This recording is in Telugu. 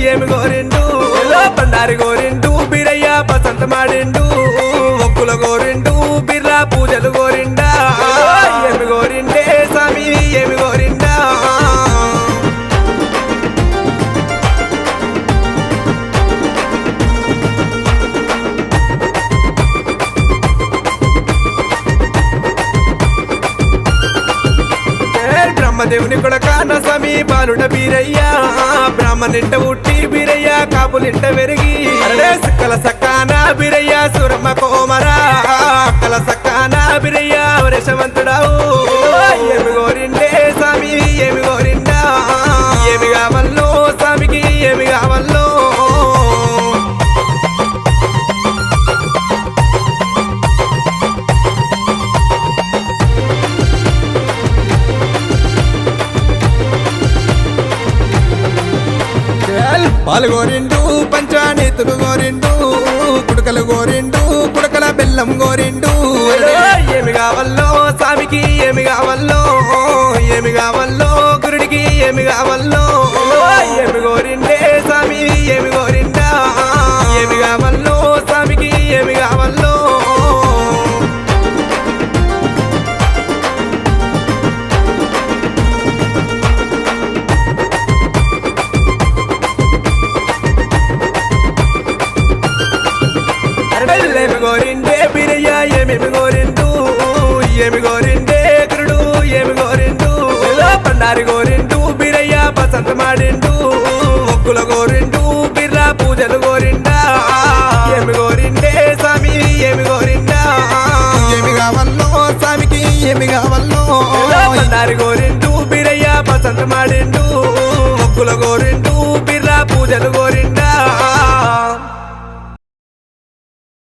ఏమి గోరిండు బండారి గోరిండు బీరయ్య బసంత మాడిండు ఒక్కుల గోరిండు బిర్రా పూజలు గోరిండా ఏమి గోరిండే స్వామి ఏమి గోరిండా బ్రహ్మదేవుని కొడక నసమి బాలుడ బీరయ్య బ్రాహ్మణింట ఉట్టి బీరయ్య కాపులింట వెరిగి సక్కల సక్కాన బీరయ్య సురమ్మ కోమరా అక్కల సక్కాన బీరయ్య వరేశవంతుడావు ఏమి గోరిండే స్వామి ఏమి గోరిండా ఏమి కావల్లో స్వామికి ఏమి కావల్లో పాలు గోరిండు పంచానీతులు గోరిండు కుడకలు గోరిండు కుడకల బెల్లం గోరిండు ఏమి కావల్లో స్వామికి ఏమి కావల్లో ఏమి కావల్లో గురుడికి ఏమి కావల్లో ఏమి గోరిండే స్వామి ఏమి గోరిండా ఏమి కావల్లో స్వామికి ఏమి కావల్లో ఏమి గోరిండే బీరయ్య ఏమేమి గోరిండు ఏమి గోరిండే గురుడు ఏమి గోరిండు బండారి గోరిండు బీరయ్య బసంత మాడిండు ఒక్కుల గోరిండు బిర్రా పూజలు గోరిండా ఏమి గోరిండే స్వామి ఏమి గోరిండా ఏమి కావల్లో స్వామికి ఏమి కావల్లో బండారి గోరిండు బీరయ్య బసంత మాడిండు ఒక్కుల గోరిండు బిర్రా పూజలు